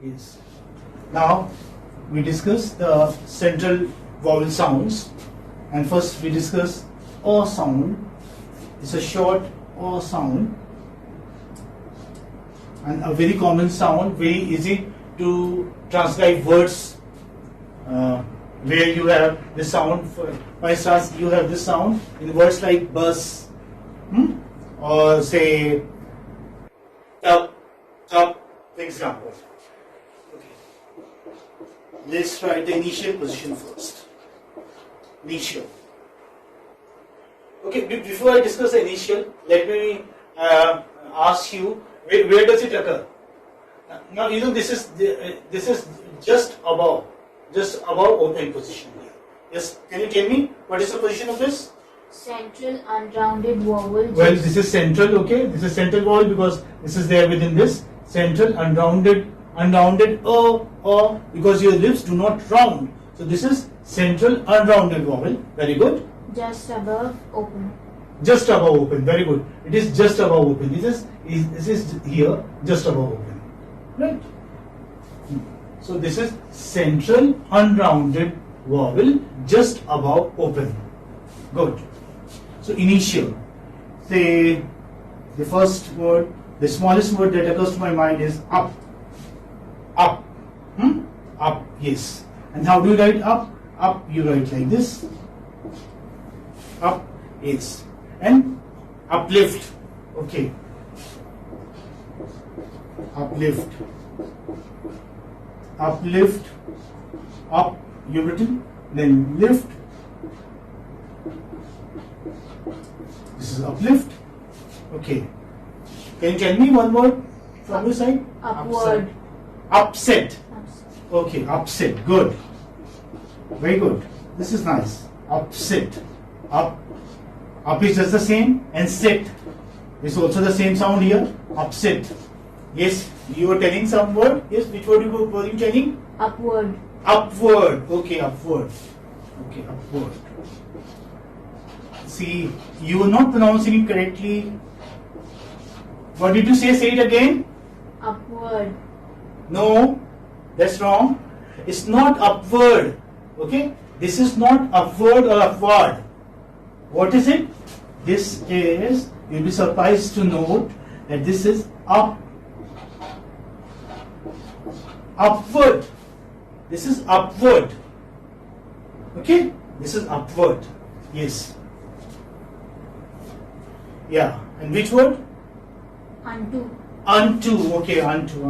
Yes. Now we discuss the central vowel sounds, and first we discuss a sound. It's a short a sound, and a very common sound, very easy to transcribe words. Where you have the sound, for instance, you have this sound in words like bus, or say tub, for example. Let's try the initial position first. Initial. Okay, before I discuss the initial, let me ask you, where does it occur? Now you know this is just above open position here. Yes, can you tell me what is the position of this? Central unrounded vowel. Well, this is central. Okay, this is central vowel because this is there within this central unrounded because your lips do not round. So this is central unrounded vowel. Very good. Just above open. Just above open. Very good. It is just above open. This is here just above open. Right. So this is central unrounded vowel just above open. Good. So initial. Say the first word, the smallest word that occurs to my mind is up. Up. Up. Yes. And how do you write up? Up you write like this. Up. Yes. And uplift. Okay. Uplift. Uplift. Up you've written. Then lift. This is uplift. Okay. Can you tell me one word from your side? Upward. Upset. Okay, upset. Good. Very good. This is nice. Upset. Up. Up is just the same, and set is also the same sound here. Upset. Yes, you were telling some word. Yes, which word were you telling? Upward. Upward. Okay, upward. Okay, upward. See, you were not pronouncing it correctly. What did you say? Say it again. Upward. No, that's wrong. It's not upward. Okay, this is not upward or upward. What is it? This is, you'll be surprised to note that this is up. Upward. This is upward. Okay, this is upward. Yes. Yeah. And which word? Unto. Unto. Okay, unto.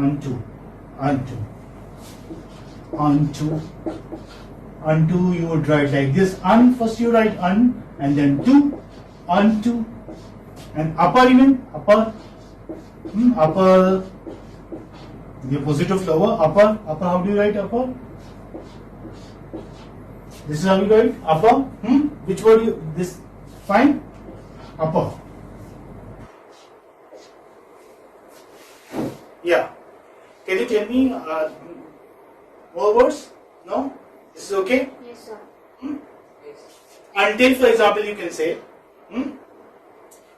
Unto you would write like this. First you write and then to. Unto. And upper even. Upper. Upper. The opposite of lower. Upper. How do you write upper? This is how you write upper. Which word this? Fine. Upper. Yeah. Can you tell me more words? No? This is okay? Yes, sir. Until, for example, you can say.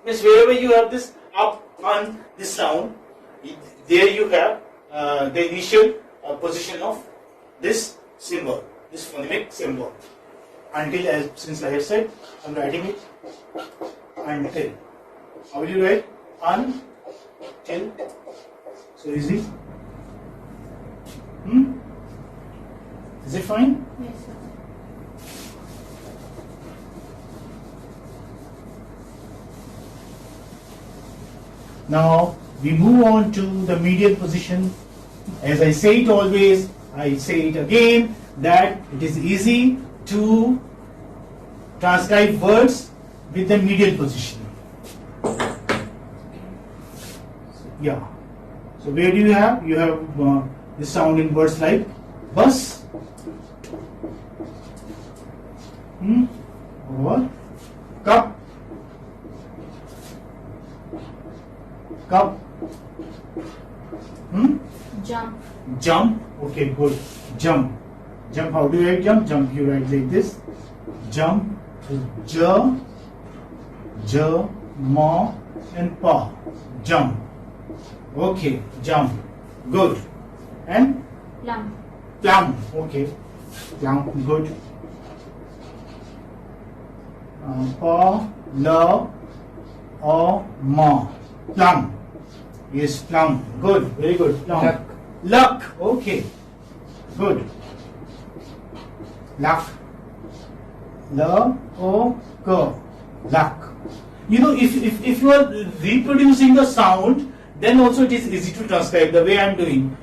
Means wherever you have this up on this sound, there you have the initial position of this symbol, this phonemic symbol. Until, since I have said, I am writing it until. How will you write? Until. So easy. Is it fine? Yes, sir. Now we move on to the medial position. As I say it always, I say it again, that it is easy to transcribe words with the medial position. Yeah. So where do you have? You have this sound in words like bus, or cup, jump. Okay, good. Jump. How do you write jump? You write like this. Jump. J, ma, and pa. Jump. Okay, jump. Good. And Plum. Plum. Okay. Plum. Good. Pa, la, or ma. Plum. Yes, plum. Good. Very good. Plum. Luck. Luck. Okay. Good. Luck. La, o, ka. Luck. You know, if you are reproducing the sound, then also it is easy to transcribe the way I am doing.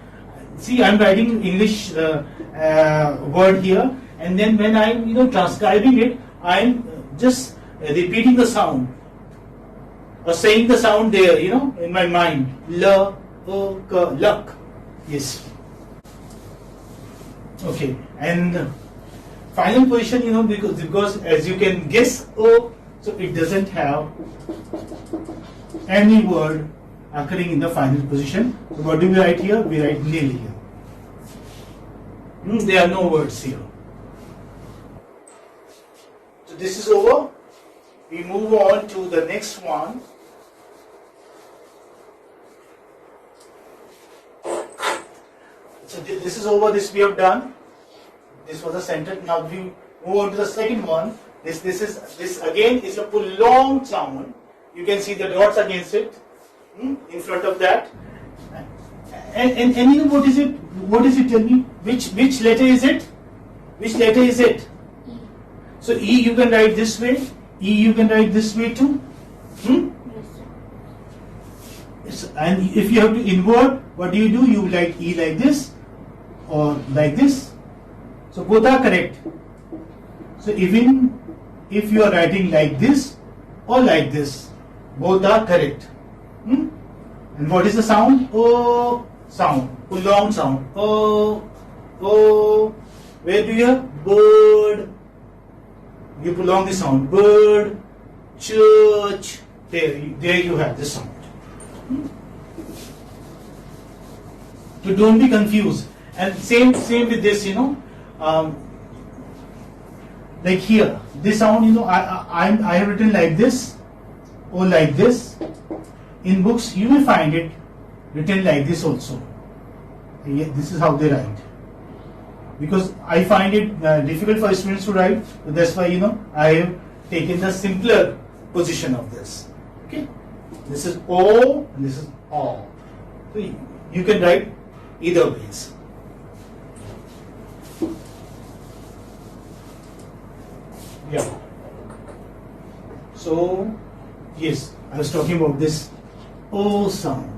See, I am writing English word here, and then when I am transcribing it, I am just repeating the sound or saying the sound there, in my mind. La, o, ka, luck. Yes. Okay, and final position, because as you can guess, O, so it doesn't have any word occurring in the final position. So what do we write here? We write nil here. There are no words here. So this is over. We move on to the next one. So this is over. This we have done. This was a sentence. Now we move on to the second one. This again is a prolonged sound. You can see the dots against it in front of that. And you know what is it? What is it? Tell me. Which letter is it? Which letter is it? E. So E you can write this way. E you can write this way too. Yes, sir. And if you have to invert, what do? You write E like this or like this. So both are correct. So even if you are writing like this or like this, both are correct. And what is the sound? O sound, long sound. O, o. Where do you have? Bird. You prolong the sound. Bird, church. There you have the sound. So don't be confused. And same with this, like here, this sound, I have written like this or like this. In books, you will find it written like this also. This is how they write. Because I find it difficult for students to write, so that's why I have taken the simpler position of this. Okay, this is O and this is O. So you can write either ways. Yeah. So, yes, I was talking about this O sound.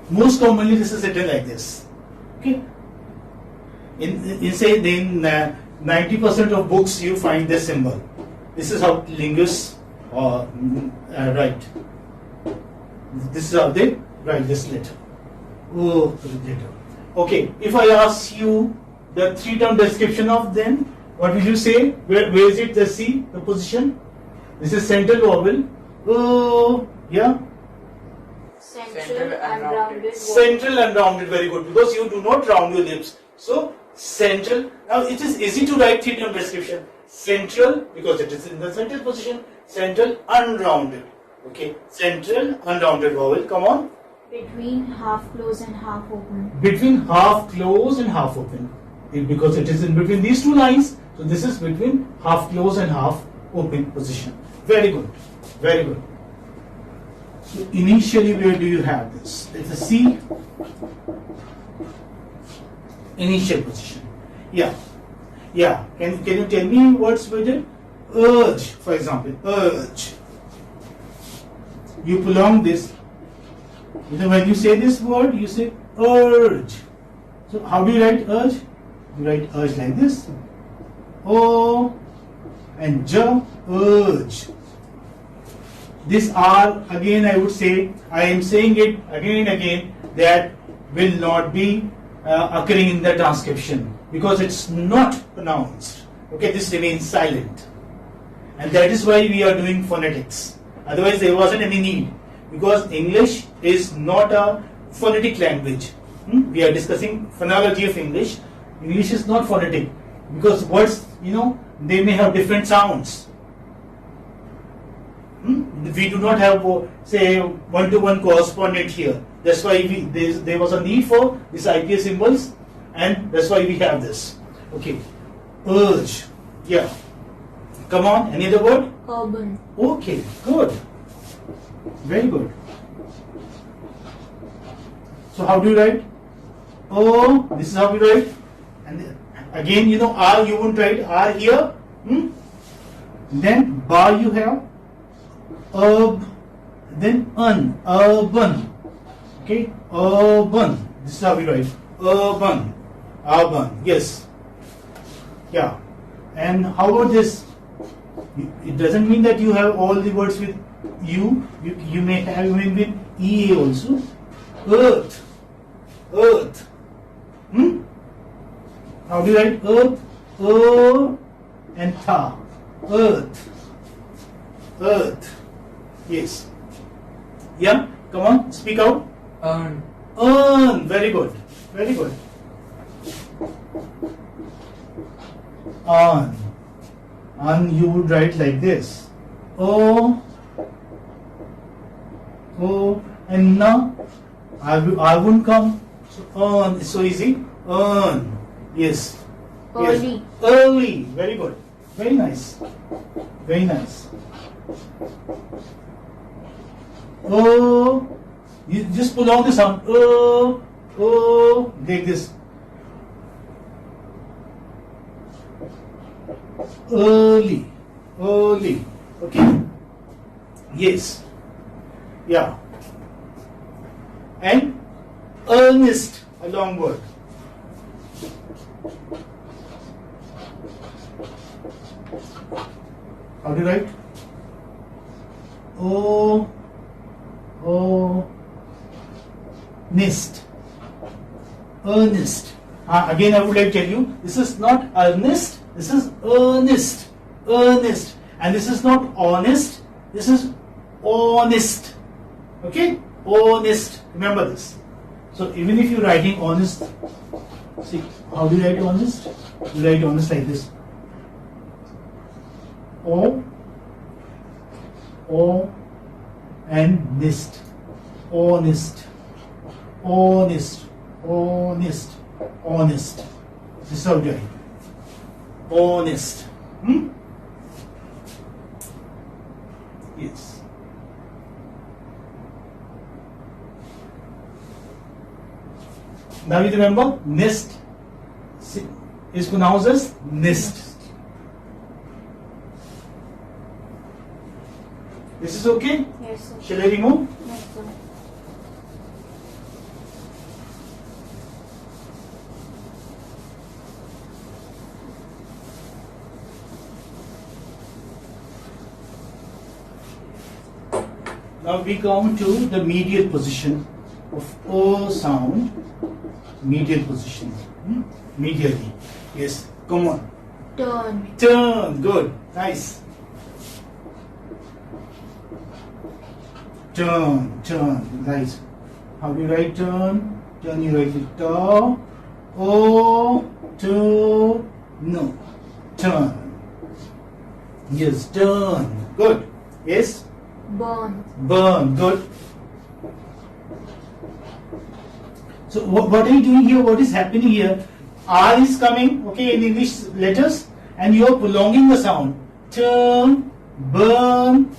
Most commonly, this is written like this. Okay. In 90% of books, you find this symbol. This is how linguists write. This is how they write this letter. O letter. Okay. If I ask you the three-term description of them, what will you say? Where is it? The C, the position. This is central vowel. Oh, yeah. Central unrounded vowel. Central and rounded, very good. Because you do not round your lips. So central. Now it is easy to write three-term description. Central, because it is in the central position. Central unrounded. Okay. Central unrounded vowel. Come on. Between half closed and half open. Between half closed and half open. Because it is in between these two lines. So this is between half closed and half open position. Very good. Very good. So initially, where do you have this? It's a C. Initial position. Yeah. Yeah. Can you tell me what's with it? Urge, for example. Urge. You prolong this. When you say this word, you say urge. So how do you write urge? You write urge like this. O and J, urge. This R, again I would say, I am saying it again and again, that will not be occurring in the transcription because it's not pronounced. Okay, this remains silent. And that is why we are doing phonetics. Otherwise there wasn't any need, because English is not a phonetic language. We are discussing phonology of English. English is not phonetic because words, they may have different sounds. We do not have, say, one-to-one correspondent here. That's why there was a need for these IPA symbols, and that's why we have this. Okay, urge. Yeah. Come on, any other word? Urban. Okay, good. Very good. So how do you write? Oh, this is how we write. And again, R you won't write R here. Then bar you have. Then urban. Okay, urban. This is how we write. Urban. Yes. Yeah. And how about this? It doesn't mean that you have all the words with U. You may have even with EA also. Earth. How do you write earth? And tha. Earth. Yes. Yeah. Come on. Speak out. Earn. Very good. You would write like this. O and na. I wouldn't come. So earn is so easy. Earn. Yes. Early. Yes. Early. Very good. Very nice. Oh, you just pull out the sound. Oh, like this. Early. Okay. Yes. Yeah. And earnest, a long word. How do you write? Earnest. Again, I would like to tell you, this is not earnest, this is earnest. And this is not honest, this is honest. Okay? Honest. Remember this. So even if you're writing honest, see, how do you write honest? You write honest like this. O and nist. Honest. This is how you write. Honest. Yes. Now you remember, nest is pronounced as nist. This is okay? Yes, sir. Shall I remove? Yes, sir. Now we come to the medial position of O sound. Medial position. Medially. Yes. Come on. Turn. Good. Nice. Turn. Nice. How do you write turn? Turn you write it ta. No. Turn. Yes. Turn. Good. Yes. Burn. Good. So what are you doing here? What is happening here? R is coming, okay, in English letters, and you are prolonging the sound. Turn, burn,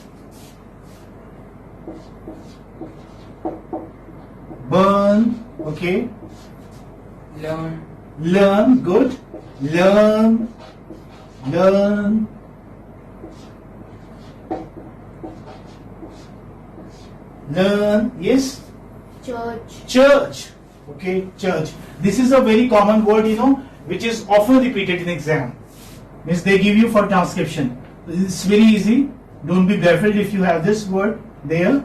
okay. Learn, good. Learn. Yes. Church. Okay, church. This is a very common word, which is often repeated in exam. Means they give you for transcription. It's very easy. Don't be baffled if you have this word there.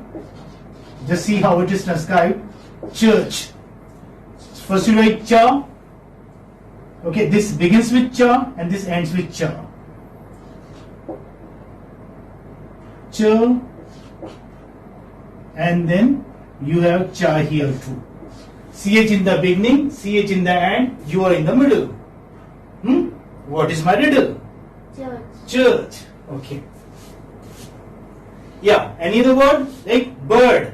Just see how it is transcribed. Church. First you write cha. Okay, this begins with cha and this ends with cha. Cha. And then you have cha here too. CH in the beginning, CH in the end, you are in the middle. What is my riddle? Church. Okay. Yeah, any other word? Like bird.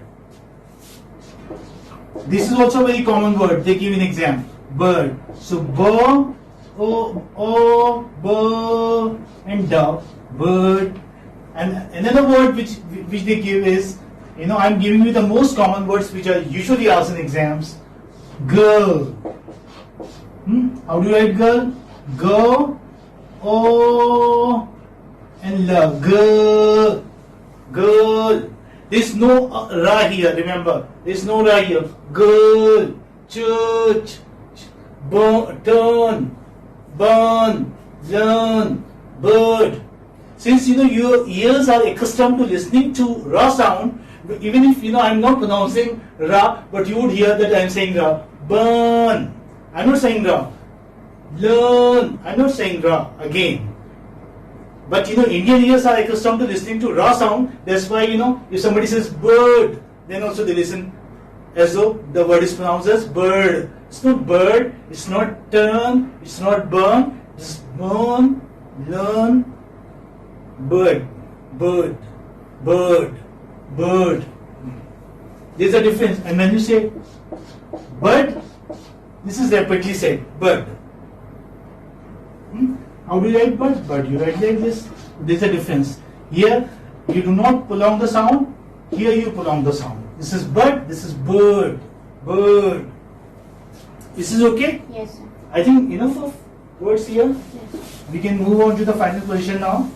This is also a very common word. They give an exam. Bird. So b, o, b, and da. Bird. And another word which they give is, I'm giving you the most common words which are usually asked in exams. Girl. How do you write girl? Go, o, and la. Girl. Girl. There's no ra here, remember. There's no ra here. Girl, church, turn, burn, learn, bird. Since your ears are accustomed to listening to ra sound, even if I'm not pronouncing ra, but you would hear that I'm saying ra. Burn. I'm not saying ra. Learn. I'm not saying ra again. But Indian ears are accustomed to listening to ra sound. That's why if somebody says bird, then also they listen as though the word is pronounced as bird. It's not bird. It's not turn. It's not burn. It's burn, learn, bird, bird, bird, bird. There's a difference. And when you say bird, this is rapidly said. Bird. How do you write bird? Bird. You write like this. There's a difference. Here you do not prolong the sound. Here you prolong the sound. This is bird. This is bird. Bird. This is okay? Yes, sir. I think enough of words here. Yes. We can move on to the final position now.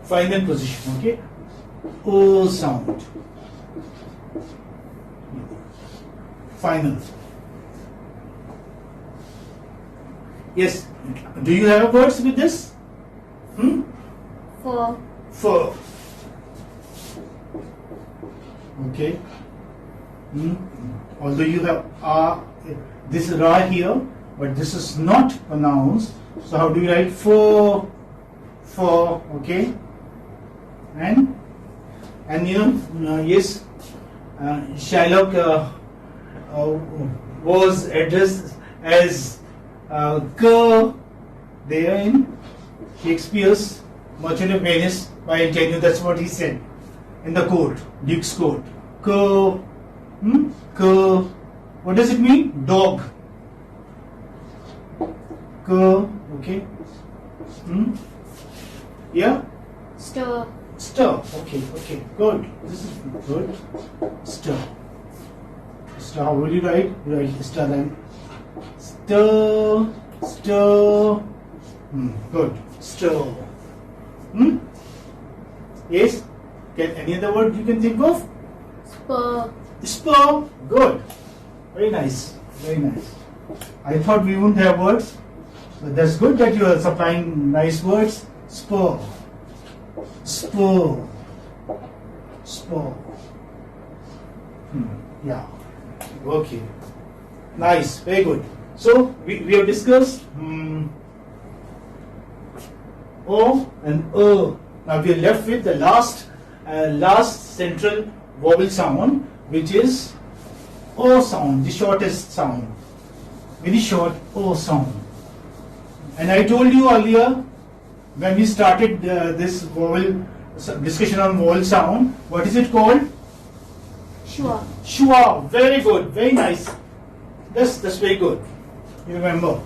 Final position, okay? O sound. Final. Yes. Do you have words with this? For. For. Okay. Although you have this ra here, but this is not pronounced. So how do you write for? For. Okay. And yes, Shylock was addressed as Cur there in Shakespeare's Merchant of Venice by Antonio. That's what he said in the court, Duke's court. Cur. Cur. What does it mean? Dog. Cur. Okay. Yeah. Stir. Stir. Okay. Good. This is good. Stir. Stir. How will you write? You write stir then. Stir. Stir. Good. Stir. Yes. Can any other word you can think of? Spur. Spur. Good. Very nice. Very nice. I thought we wouldn't have words, but that's good that you are supplying nice words. Spur. Spur. Spur. Yeah. Okay. Nice. Very good. So we have discussed O and Now we are left with the last central vowel sound, which is O sound, the shortest sound. Very short O sound. And I told you earlier, when we started this vowel discussion on vowel sound, what is it called? Schwa. Schwa. Very good. Very nice. That's very good. You remember.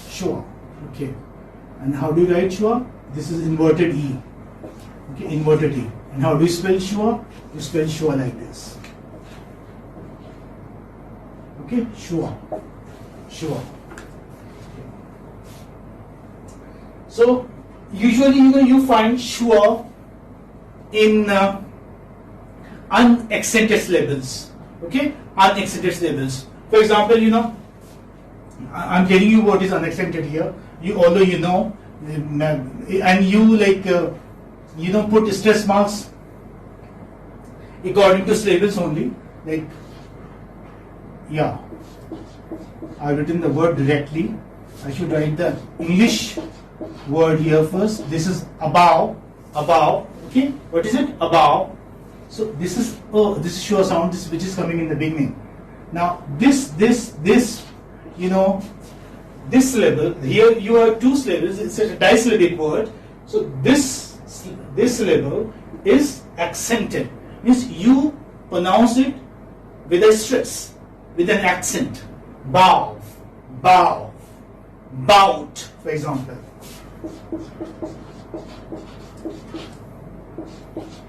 Schwa. Okay. And how do you write schwa? This is inverted E. Okay, inverted E. And how do you spell schwa? You spell schwa like this. Okay, schwa. Schwa. So usually you find schwa in unaccented syllables. Okay, unaccented syllables. For example, I'm telling you what is unaccented here. Although you know, and you put stress marks according to syllables only. Like, yeah, I've written the word directly. I should write the English word here first. This is above. Okay, what is it? Above. So this is schwa sound, which is coming in the beginning. Now this, you know, this syllable here, you have two syllables. It's a disyllabic word. So this syllable is accented. Means you pronounce it with a stress, with an accent. Bow, bow, bout, for example.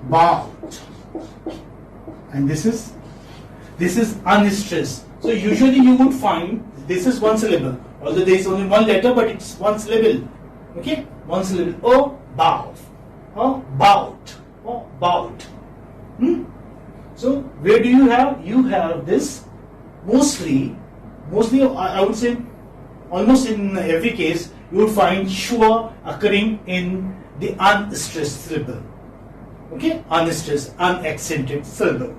Bout. And this is unstressed. So usually you would find this is one syllable, although there is only one letter, but it's one syllable. Okay, one syllable. Oh, bow. Oh, bout. Oh, bout. So where do you have? You have this mostly. I would say almost in every case you would find schwa occurring in the unstressed syllable. Okay, unstressed, unaccented syllable.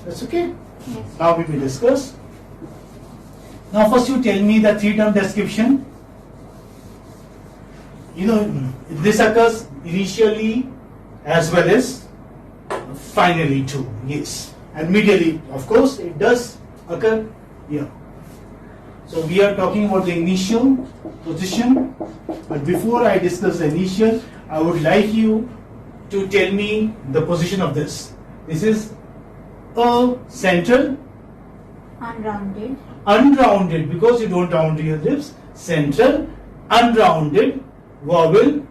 That's okay. Yes. Now we will discuss. Now first you tell me the 3-term description. You know, this occurs initially as well as finally too. Yes. And medially, of course, it does occur here. So we are talking about the initial position. But before I discuss the initial, I would like you to tell me the position of this. This is a central, unrounded, because you don't round your lips, central, unrounded vowel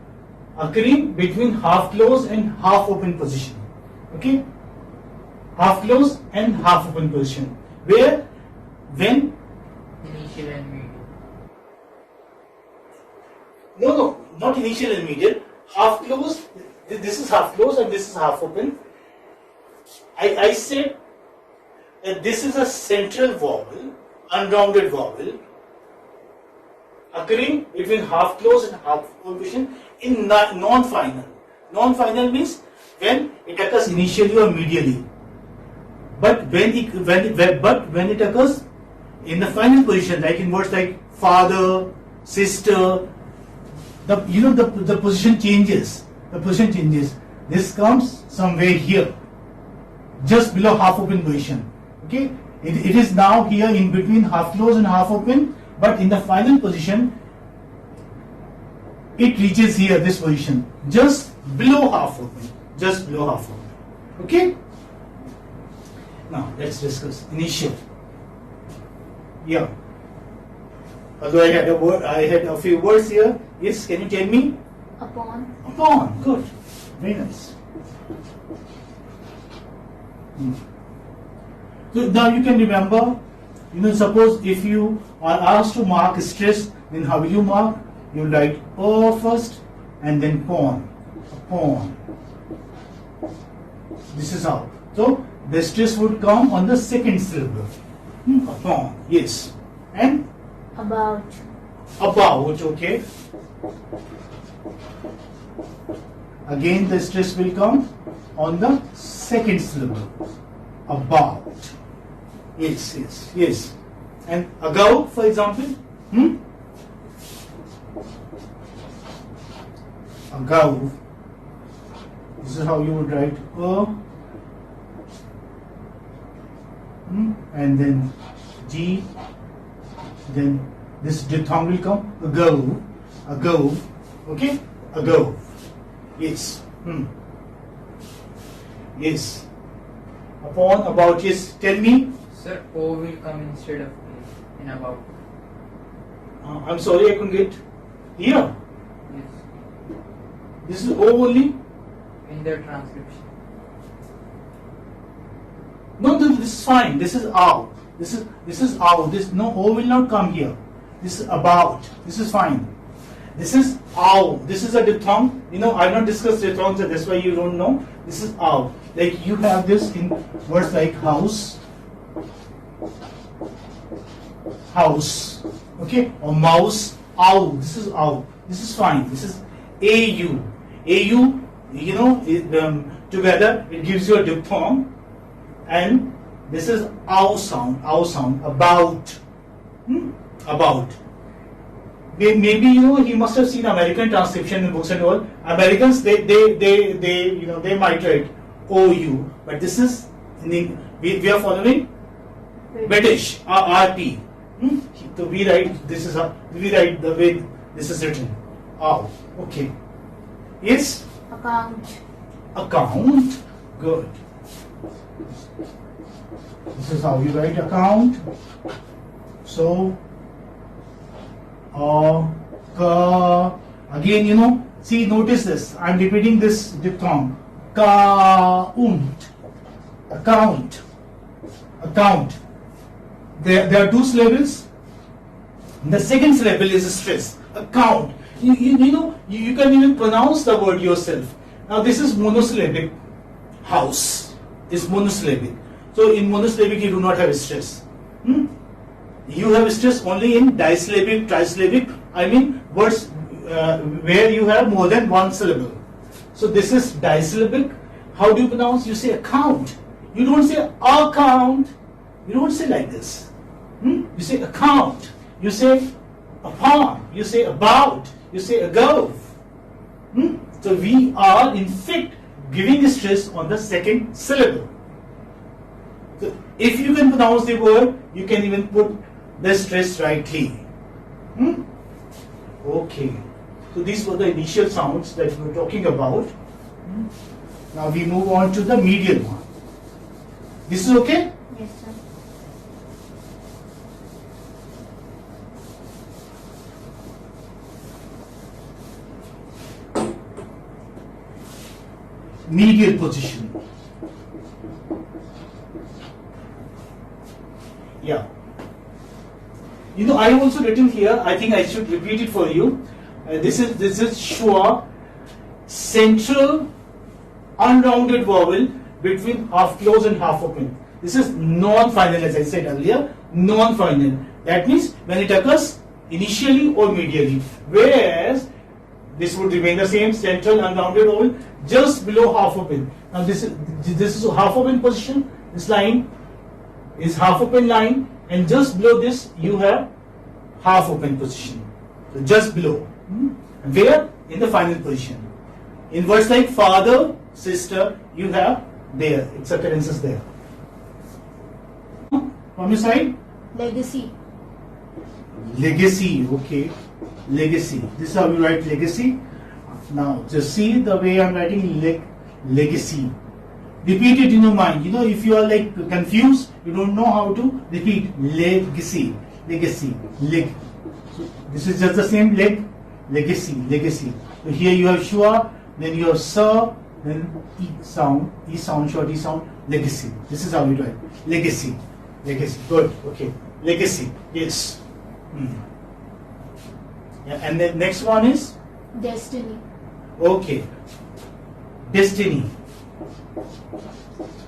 occurring between half closed and half open position. Okay? Half closed and half open position. Where, when? Initial and medial. No, not initial and medial. Half closed, this is half closed and this is half open. I said that this is a central vowel, unrounded vowel, occurring between half closed and half open position in non-final. Non-final means when it occurs initially or medially. But when it occurs in the final position, like in words like father, sister, the position changes. The position changes. This comes somewhere here, just below half open position. Okay, it is now here in between half closed and half open, but in the final position, it reaches here, this position, just below half open, just below half open. Okay. Now let's discuss initial. Yeah. Although I had a few words here. Yes, can you tell me? Upon. Upon. Good. Very nice. So now you can remember, suppose if you are asked to mark stress, then how will you mark? You write O first and then pawn. Pawn. This is how. So the stress would come on the second syllable. Upon. Yes. And About. about, okay. Again the stress will come on the second syllable. About. Yes, yes, yes. And ago, for example. Ago. This is how you would write A. And then G. Then this diphthong will come. Ago. Ago. Okay? Ago. Yes. Yes. Upon, about, yes. Tell me. Sir, O will come instead of A in about. I'm sorry, I couldn't get. Here. Yes. This is O only. In the transcription. No, this is fine. This is ow. This is ow. This no O will not come here. This is about. This is fine. This is ow. This is a diphthong. I've not discussed diphthongs, so that's why you don't know. This is ow. Like you have this in words like house, house, okay, or mouse. Ow. This is ow. This is fine. This is au. Au. Together it gives you a diphthong. And this is ow sound, about. About. Maybe he must have seen American transcription in books and all. Americans they might write OU, but this is we are following British, RT. So we write this is how we write the way this is written. Oh, okay. Yes, Account. account. Good. This is how you write account. So, again, you know, see, notice this. I'm repeating this diphthong. Count. Account. Account. There are two syllables. The second syllable is a stress. Account. You know, you can even pronounce the word yourself. Now, this is monosyllabic. House is monosyllabic. So, in monosyllabic, you do not have stress. You have stress only in disyllabic, trisyllabic. I mean, words where you have more than one syllable. So, this is disyllabic. How do you pronounce? You say account. You don't say account. You don't say like this. You say account. You say upon. You say about. You say ago. So we are in fact giving stress on the second syllable. So if you can pronounce the word, you can even put the stress rightly. Okay. So these were the initial sounds that we were talking about. Now we move on to the medial one. This is okay? Yes, sir. Medial position. Yeah. You know, I have also written here, I think I should repeat it for you. This is schwa, central unrounded vowel between half close and half open. This is non-final, as I said earlier, non-final. That means when it occurs initially or medially. Whereas this would remain the same, central unrounded vowel just below half open. Now this is half open position. This line is half open line, and just below this you have half open position. So just below. Where? In the final position. In words like father, sister, you have there. Its occurrence is there. From your side? Legacy. Legacy, okay. Legacy. This is how you write legacy. Now, just see the way I'm writing legacy. Repeat it in your mind. You know, if you are like confused, you don't know how to repeat. Legacy, legacy, leg. So this is just the same leg. Legacy, legacy. So here you have schwa, then you have sir, then e sound, short e sound, legacy. This is how you write. Legacy, legacy. Good. Okay. Legacy. Yes. Yeah, and the next one is Destiny. okay. Destiny.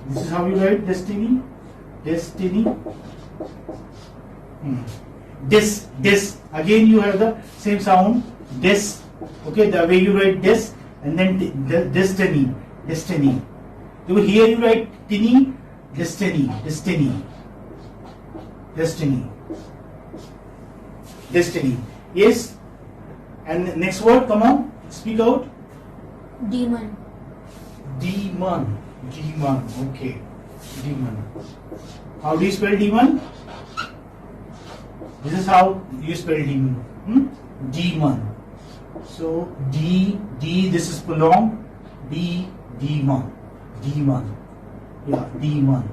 This is how you write destiny. Destiny. Des. Again you have the same sound. Des. Okay, the way you write des, and then destiny. Destiny. So here you write tini. Destiny. Destiny. Destiny. Destiny. Yes. And next word, come on, speak out. Demon. Demon. Demon. Okay. Demon. How do you spell demon? This is how you spell demon. Demon. So D. This is prolonged. Demon. Demon. Yeah. Demon.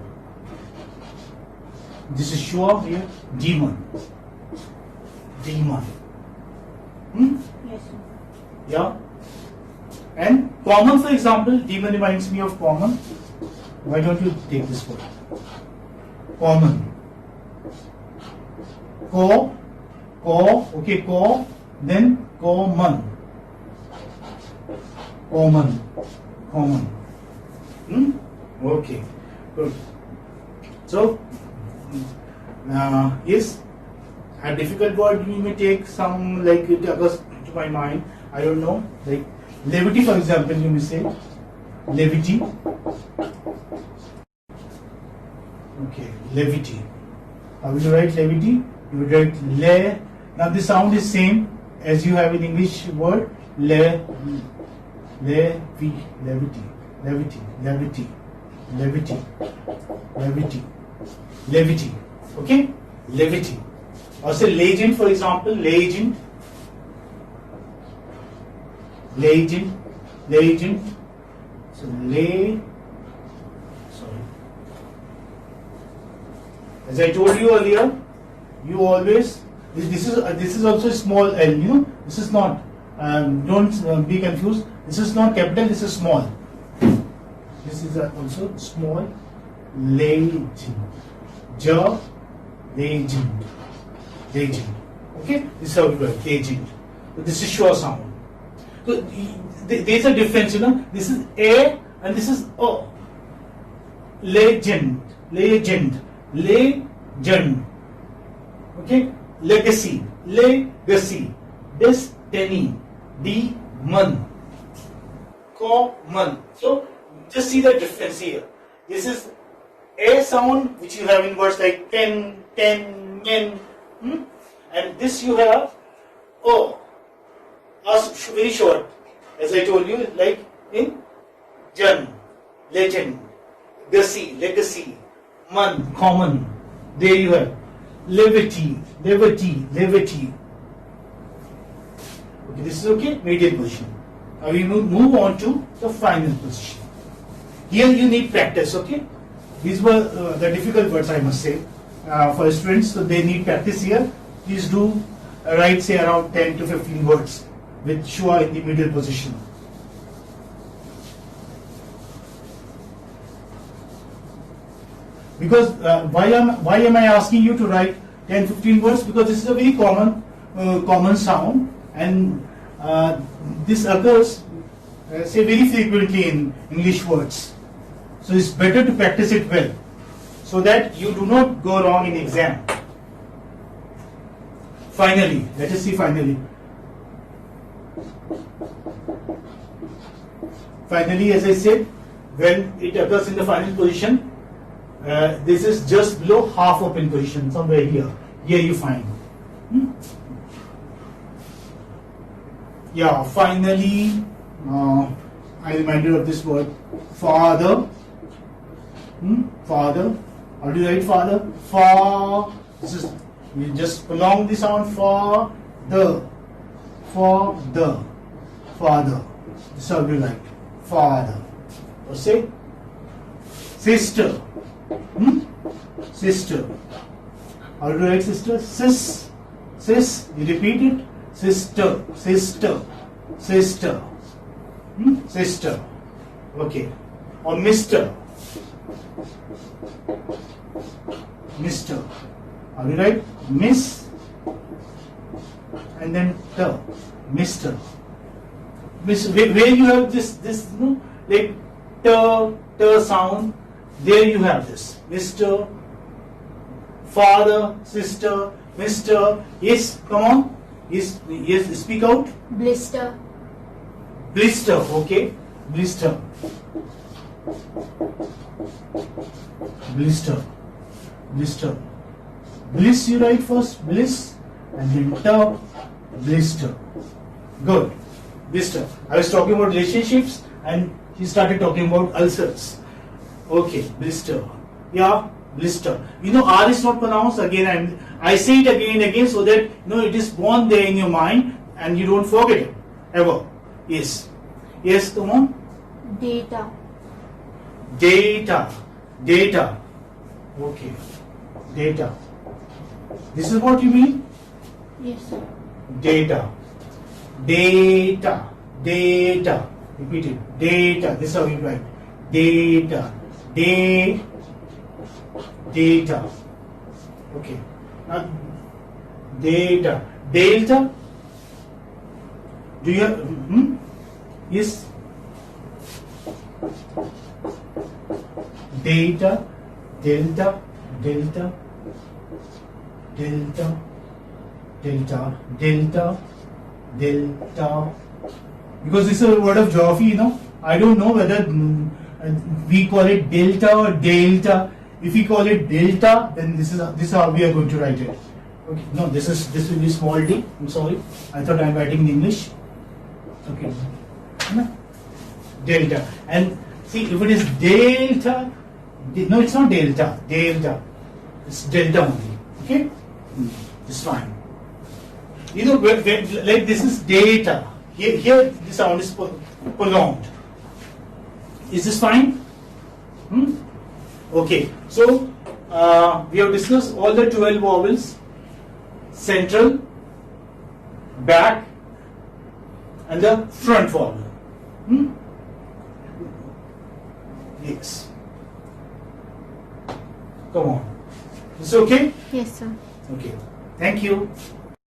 This is sure here. Demon. Demon. Yes, sir. Yeah. And common, for example, demon reminds me of common. Why don't you take this word? Common. Okay, then common. Common. Okay, good. So, yes, a difficult word you may take some, like it occurs to my mind, I don't know, like levity, for example, you may say levity. Okay, levity. How will you write levity? You would write le. Now the sound is same as you have in English word levity. Okay, levity. Or say legend, for example, legend. So as I told you earlier, you always this is also small l. You know, this is not. Don't be confused. This is not capital. This is small. This is also small. Legend. Legend. Okay, this is how we write legend. So this is sure sound. So there's a difference. You know, this is a and this is o. Legend. Okay, legacy. Destiny. Demon. Common. So just see the difference here. This is a sound which you have in words like ten, yen, and this you have o. Very short, as I told you, like in Jan, legend, legacy, man, common. There you have levity. Okay, this is okay. Medial position. Now we move on to the final position. Here you need practice. Okay, these were the difficult words, I must say, for students. So they need practice here. Please do write say around 10 to 15 words with Shua in the middle position. Because why am I asking you to write 10-15 words? Because this is a very common sound, and this occurs say very frequently in English words. So it's better to practice it well, so that you do not go wrong in exam. Finally, let us see finally. Finally, as I said, when it occurs in the final position, this is just below half open position, somewhere here. Here you find. Yeah, finally, I remind you of this word, father. Father. How do you write father? Fa. This is, you just prolong the sound for the. Father. This is how you write. Father. Or say sister. Sister. How do you write sister? Sis. You repeat it. Sister. Sister. Okay. Or Mr. How do you write? Miss. And then the. Mr. Where you have this like the sound, there you have this. Mr. Father, sister, Mr. Yes, come on. Yes, speak out. Blister. Okay. Blister. Bliss you write first, bliss, and then the blister. Good. Blister. I was talking about relationships and he started talking about ulcers. Okay, blister. Yeah, blister. You know, R is not pronounced again. I say it again and again so that it is born there in your mind and you don't forget it ever. Yes. Yes, come on. Data. Okay. Data. This is what you mean? Yes, sir. Data. Repeat it. Data. This is how you write. Data. Okay. Now, data. Delta. Do you have? Yes. Data. Delta. Because this is a word of geography, I don't know whether we call it delta or delta. If we call it delta, then this is how we are going to write it. Okay. No, this will be small d. I'm sorry. I thought I'm writing in English. Okay. Delta. And see, if it is delta, no, it's not delta. It's delta only. Okay? It's fine. You know, like this is data. Here the sound is prolonged. Is this fine? Okay. So we have discussed all the 12 vowels: central, back, and the front vowel. Yes. Come on. Is it okay? Yes, sir. Okay. Thank you.